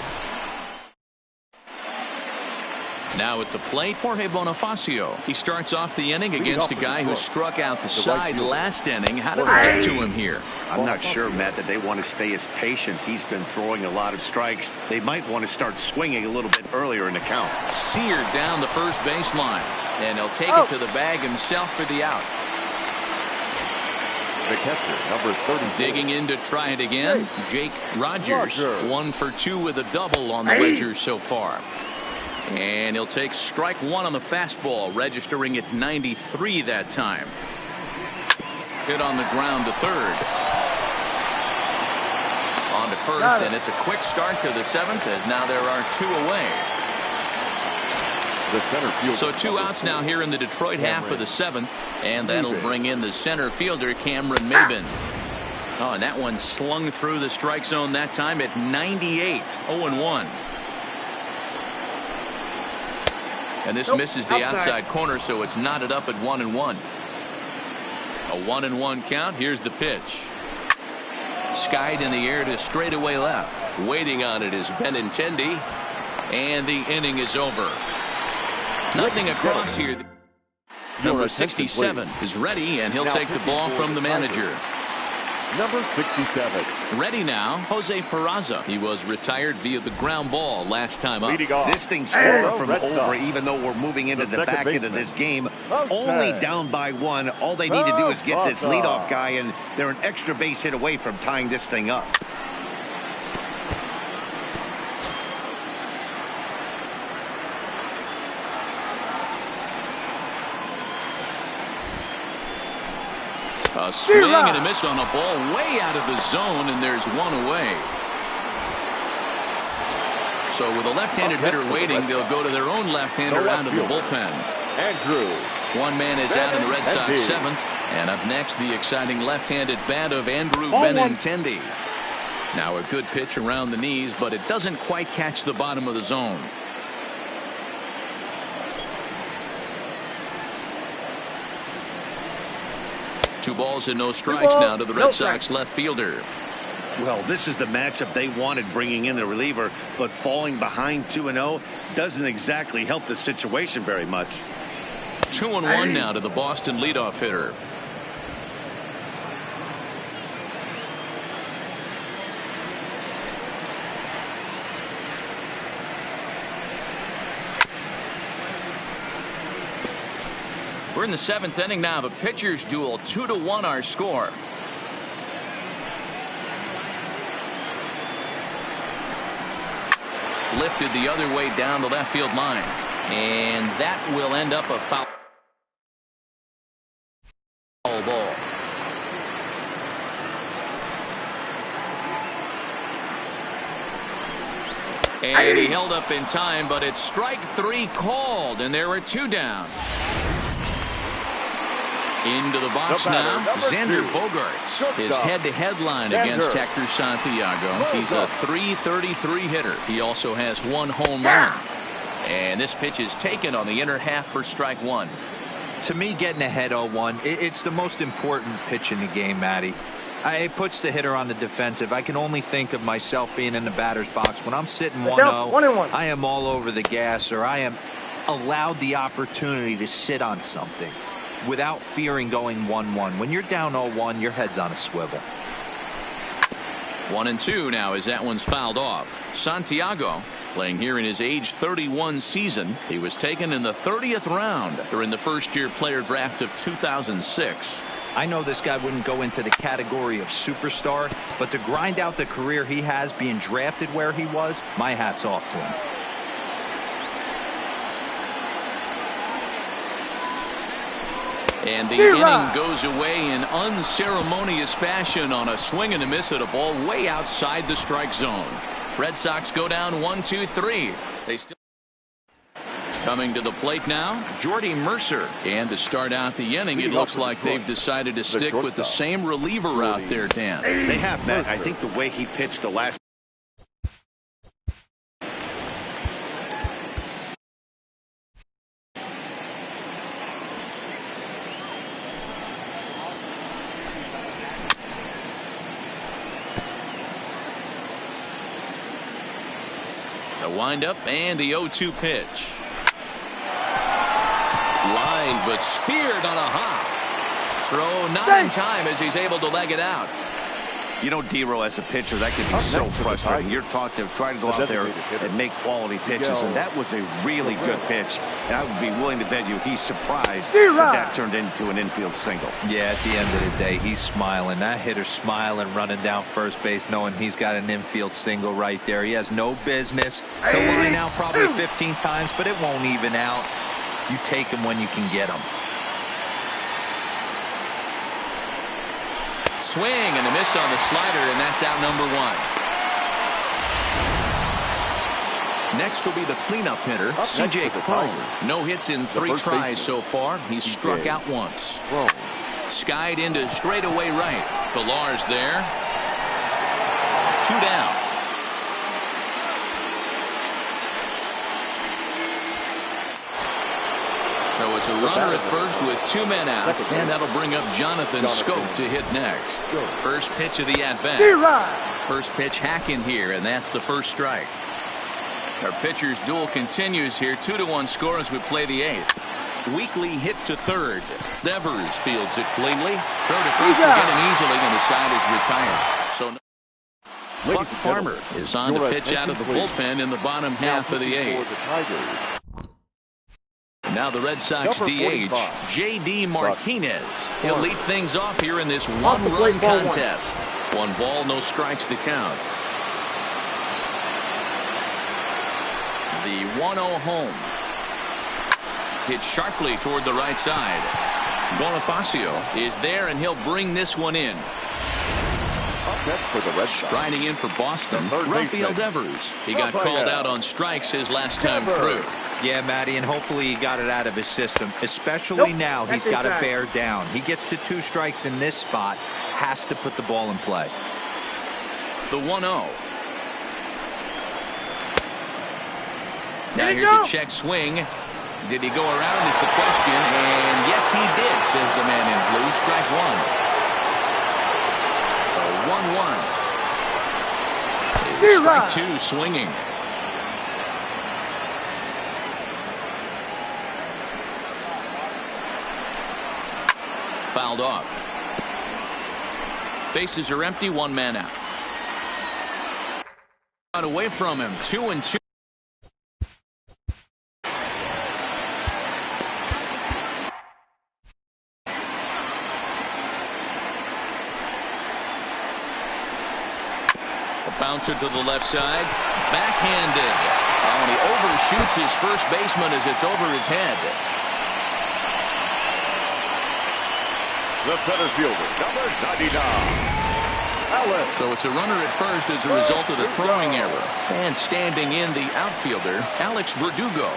Now at the plate, Jorge Bonifacio. He starts off the inning against a guy who struck out the side last inning. How did they get to him here? I'm not sure, Matt, that they want to stay as patient. He's been throwing a lot of strikes. They might want to start swinging a little bit earlier in the count. Seared down the first baseline, and he'll take it to the bag himself for the out. The catcher, number 30. Digging in to try it again, Jake Rogers. 1 for 2 with a double on the ledger so far. And he'll take strike 1 on the fastball, registering at 93 that time. Hit on the ground to third. On to first, and it's a quick start to the 7th, as now there are 2 away. The center fielder. So 2 outs now here in the Detroit half of the 7th, and that'll bring in the center fielder, Cameron Maybin. Oh, and that one slung through the strike zone that time at 98. 0-1. And this misses the outside corner, so it's knotted up at 1-1. A 1-1 count. Here's the pitch. Skied in the air to straightaway left. Waiting on it is Benintendi. And the inning is over. Nothing across here. Number 67 is ready, and he'll take the ball from the manager. Number 67. Ready now, Jose Peraza. He was retired via the ground ball last time up. This thing's far from over, even though we're moving into the back end of this game. Only down by 1. All they need to do is get this leadoff guy, and they're an extra base hit away from tying this thing up. A swing and a miss on a ball way out of the zone, and there's 1 away. So with a left-handed hitter waiting, they'll go to their own left-hander out of the bullpen. Andrew One man is out in the Red Sox seventh. And up next, the exciting left-handed bat of Andrew Benintendi. Now a good pitch around the knees, but it doesn't quite catch the bottom of the zone. Two balls and no strikes now to the Red Sox left fielder. Well, this is the matchup they wanted, bringing in the reliever, but falling behind 2-0 doesn't exactly help the situation very much. 2-1 now to the Boston leadoff hitter. We're in the seventh inning now. The pitchers duel. 2-1 our score. Lifted the other way down the left field line. And that will end up a foul ball. And he held up in time, but it's strike three called, and there are two down. Into the box now, Xander Bogaerts. His head-to-head line against Hector Santiago. He's a .333 hitter. He also has one home run. And this pitch is taken on the inner half for strike one. To me, getting ahead 0-1, it's the most important pitch in the game, Matty. It puts the hitter on the defensive. I can only think of myself being in the batter's box. When I'm sitting 1-0, I am all over the gas, or I am allowed the opportunity to sit on something without fearing going 1-1. When you're down 0-1, your head's on a swivel. 1-2 now as that one's fouled off. Santiago playing here in his age 31 season. He was taken in the 30th round during the first-year player draft of 2006. I know this guy wouldn't go into the category of superstar, but to grind out the career he has being drafted where he was, my hat's off to him. And the inning goes away in unceremonious fashion on a swing and a miss at a ball way outside the strike zone. Red Sox go down 1-2-3. They still coming to the plate now, Jordy Mercer. And to start out the inning, it looks like they've decided to stick with the same reliever out there, Dan. They have, Matt. I think the way he pitched the last the windup and the 0-2 pitch. Line, but speared on a hop. Throw not in time as he's able to leg it out. You know, D-Row, as a pitcher, that can be so frustrating. You're taught to try to go out there and make quality pitches, and that was a really good pitch. And I would be willing to bet you he's surprised that turned into an infield single. Yeah, at the end of the day, he's smiling. That hitter's smiling, running down first base, knowing he's got an infield single right there. He has no business. He'll line out probably 15 times, but it won't even out. You take him when you can get him. Swing and a miss on the slider, and that's out number one. Next will be the cleanup hitter, C.J. Cron. No hits in 3 tries so far. He's struck out once. Skied into straightaway right. Pillar's there. 2 down. So it's a runner at first with 2 men out, and that'll bring up Jonathan Schoop to hit next. First pitch of the at-bat. First pitch hack in here, and that's the first strike. Our pitcher's duel continues here. 2-1 score as we play the 8th. Weekly hit to third. Devers fields it cleanly. Throw to first will get him easily, and the side is retired. So Buck Farmer is on to pitch out of the bullpen in the bottom half of the 8th. Now the Red Sox DH, J.D. Martinez. He'll lead things off here in this one-run contest. 1 ball, no strikes to count. The 1-0 home. Hit sharply toward the right side. Bonifacio is there, and he'll bring this one in. catch for the Red Sox. Striding in for Boston, The third Rafael baseman. Devers. He got Rafael. called out on strikes his last time Devers. through. Yeah, Matty, and hopefully he got it out of his system, especially Nope. now he's That's got to inside. bear down. He gets the 2 strikes in this spot, has to put the ball in play. The 1-0. Now There you here's go. a check swing. Did he go around is the question, and yes he did, says the man in blue. Strike 1. The 1-1. Strike 2 swinging. Fouled off. Bases are empty, 1 man out. Away from him, 2-2. A bouncer to the left side, backhanded. Oh, and he overshoots his first baseman as it's over his head. The center fielder, number 99. Alex. So it's a runner at first as a result of the throwing error. And standing in the outfielder, Alex Verdugo.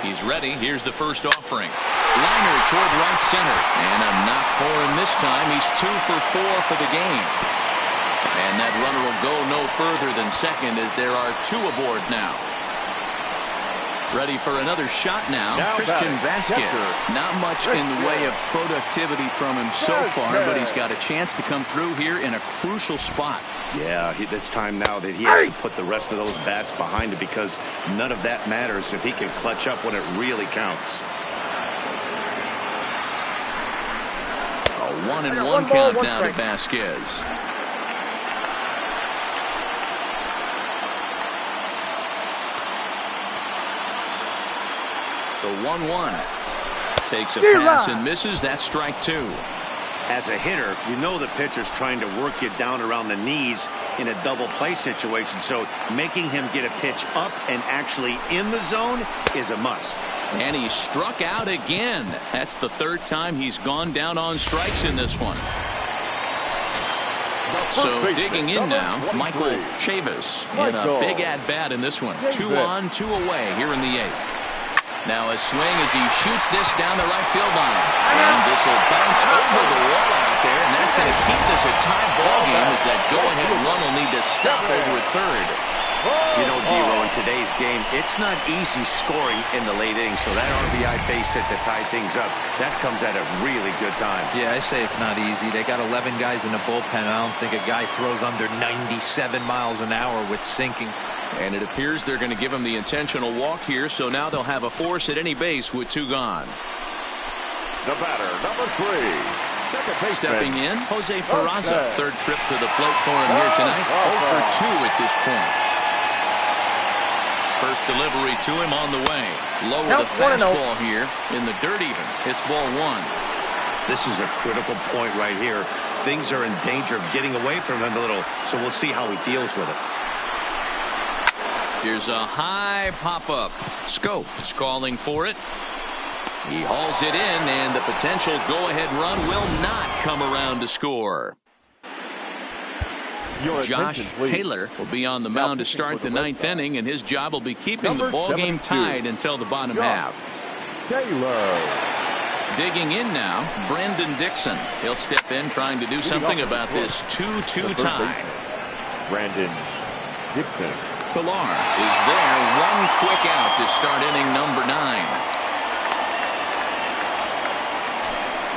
He's ready. Here's the first offering. Liner toward right center. And a knock for him this time. He's 2 for 4 for the game. And that runner will go no further than second as there are 2 aboard now. Ready for another shot now. Christian Vasquez. Not much in the way of productivity from him so far, but he's got a chance to come through here in a crucial spot. Yeah, it's time now that he has to put the rest of those bats behind him because none of that matters if he can clutch up when it really counts. A 1-1 count now to Vasquez. The 1-1 takes a pass and misses. That's strike 2. As a hitter, you know the pitcher's trying to work you down around the knees in a double play situation, so making him get a pitch up and actually in the zone is a must. And he struck out again. That's the 3rd time he's gone down on strikes in this one. So digging in now, Michael Chavis in a big at-bat in this one. 2 on, 2 away here in the 8th. Now a swing as he shoots this down the right field line. And this will bounce over the wall out there, and that's going to keep this a tie ball game as that go-ahead run will need to stop over at third. You know, Dero, in today's game, it's not easy scoring in the late innings, so that RBI base hit to tie things up, that comes at a really good time. Yeah, I say it's not easy. They got 11 guys in the bullpen. I don't think a guy throws under 97 miles an hour with sinking. And it appears they're going to give him the intentional walk here, so now they'll have a force at any base with 2 gone. The batter, number 3. Second baseman. Stepping in, Jose Peraza. 3rd trip to the plate for him here tonight. 0 for 2 at this point. First delivery to him on the way. Low with a fastball here in the dirt even. It's ball 1. This is a critical point right here. Things are in danger of getting away from him a little, so we'll see how he deals with it. Here's a high pop-up. Scope is calling for it. He hauls it in, and the potential go-ahead run will not come around to score. Josh Taylor will be on the mound to start the 9th inning, and his job will be keeping the ball game tied until the bottom half. Taylor. Digging in now, Brandon Dixon. He'll step in trying to do something about this 2-2 tie. Brandon Dixon. Pilar is there. 1 quick out to start inning number 9.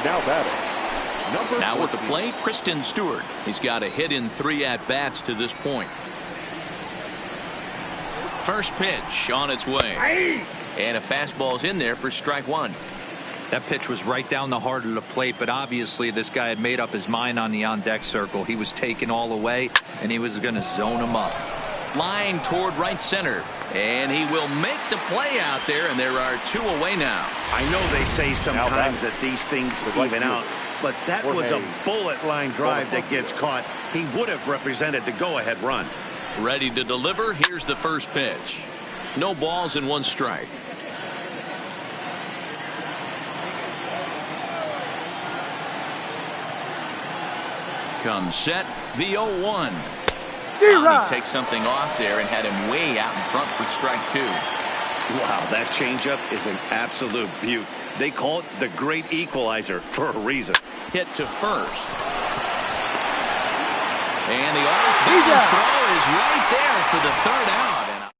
Now batting, number Now 14. with the plate, Kristen Stewart. He's got a hit in 3 at-bats to this point. First pitch on its way. And a fastball's in there for strike 1. That pitch was right down the heart of the plate, but obviously this guy had made up his mind on the on-deck circle. He was taken all the way, and he was going to zone him up. Line toward right center. And he will make the play out there, and there are 2 away now. I know they say sometimes that these things even out, but that was a bullet line drive that gets caught. He would have represented the go-ahead run. Ready to deliver. Here's the first pitch. No balls and 1 strike. Comes set, the 0-1. He takes something off there and had him way out in front for strike 2. Wow, that changeup is an absolute beaut. They call it the great equalizer for a reason. Hit to first. And the off-balance throw is right there for the 3rd out.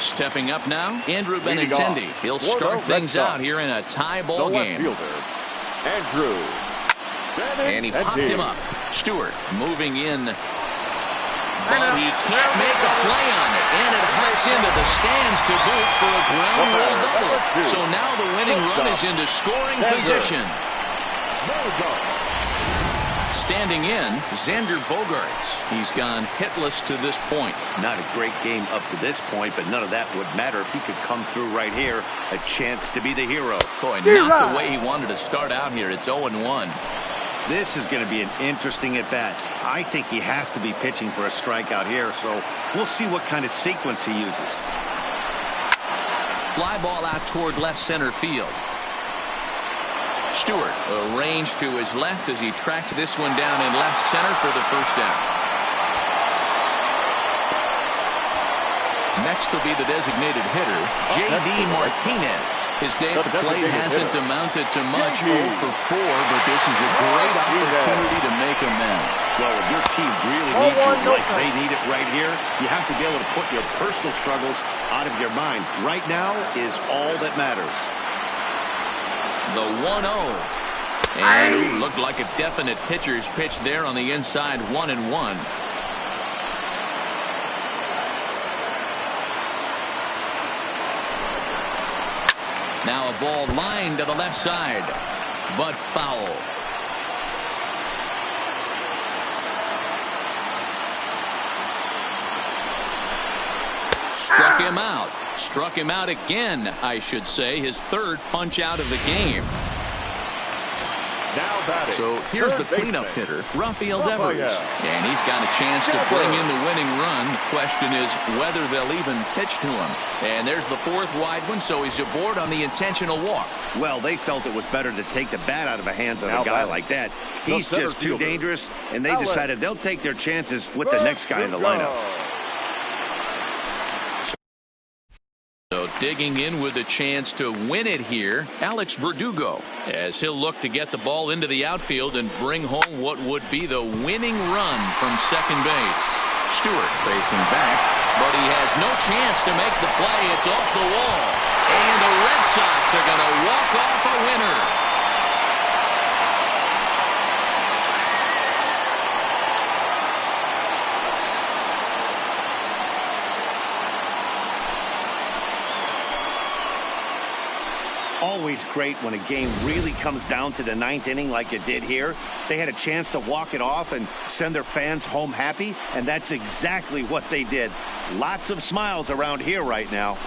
Stepping up now, Andrew Benintendi. He'll start things out here in a tie ball game. Andrew. And he popped him up. Stewart moving in. But he can't make a play on it. And it hurts into the stands to boot for a ground rule double. So now the winning run is into scoring position. Standing in, Xander Bogaerts. He's gone hitless to this point. Not a great game up to this point, but none of that would matter if he could come through right here. A chance to be the hero. Boy, not the way he wanted to start out here. It's 0-1. This is going to be an interesting at-bat. I think he has to be pitching for a strikeout here, so we'll see what kind of sequence he uses. Fly ball out toward left center field. Stewart arranged to his left as he tracks this one down in left center for the 1st out. Next will be the designated hitter, J.D. Martinez. His day at the plate hasn't amounted to much, 0 for 4, but this is a great opportunity to make amends. Well, if your team really needs you like they need it right here, you have to be able to put your personal struggles out of your mind. Right now is all that matters. The 1-0. And looked like a definite pitcher's pitch there on the inside, 1-1. Now a ball lined to the left side, but foul. Struck him out. Struck him out again, I should say. His 3rd punch out of the game. Now batting. So here's the cleanup hitter, Rafael Devers. And he's got a chance to bring in the winning run. The question is whether they'll even pitch to him. And there's the 4th wide one, so he's aboard on the intentional walk. Well, they felt it was better to take the bat out of the hands of a guy like that. He's just too dangerous, and they decided they'll take their chances with the next guy in the lineup. So digging in with a chance to win it here, Alex Verdugo, as he'll look to get the ball into the outfield and bring home what would be the winning run from second base. Stewart facing back, but he has no chance to make the play. It's off the wall. And the Red Sox are going to walk off a winner. Always great when a game really comes down to the 9th inning like it did here. They had a chance to walk it off and send their fans home happy, and that's exactly what they did. Lots of smiles around here right now.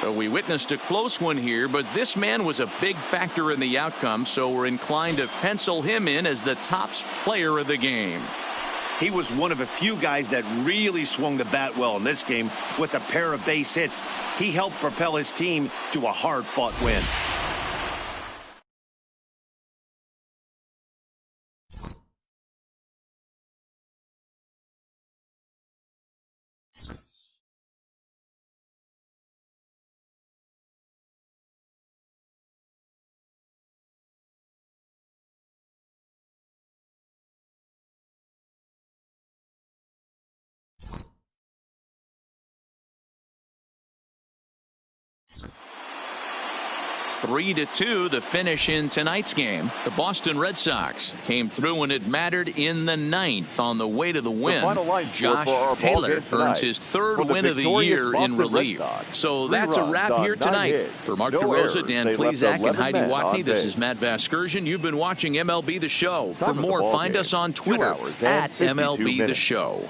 So we witnessed a close one here, but this man was a big factor in the outcome, so we're inclined to pencil him in as the top player of the game. He was one of a few guys that really swung the bat well in this game with a pair of base hits. He helped propel his team to a hard-fought win. Three to 2, the finish in tonight's game. The Boston Red Sox came through when it mattered in the 9th on the way to the win. Josh Taylor earns his 3rd win of the year in relief. So that's a wrap here tonight. For Mark DeRosa, Dan Plesac, and Heidi Watney, this is Matt Vasgersian. You've been watching MLB The Show. For more, find us on Twitter at MLB The Show.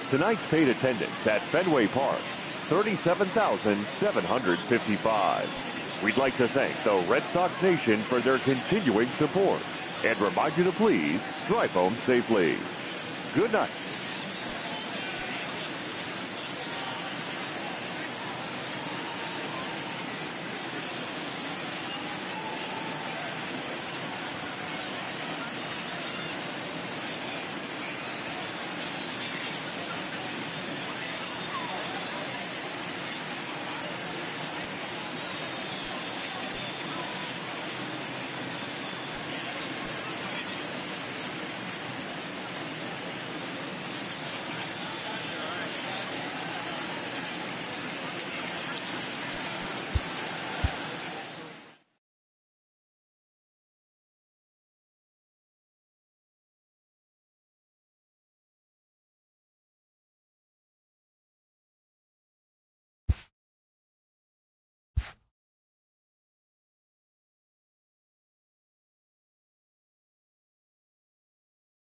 Tonight's paid attendance at Fenway Park, 37,755. We'd like to thank the Red Sox Nation for their continuing support and remind you to please drive home safely. Good night.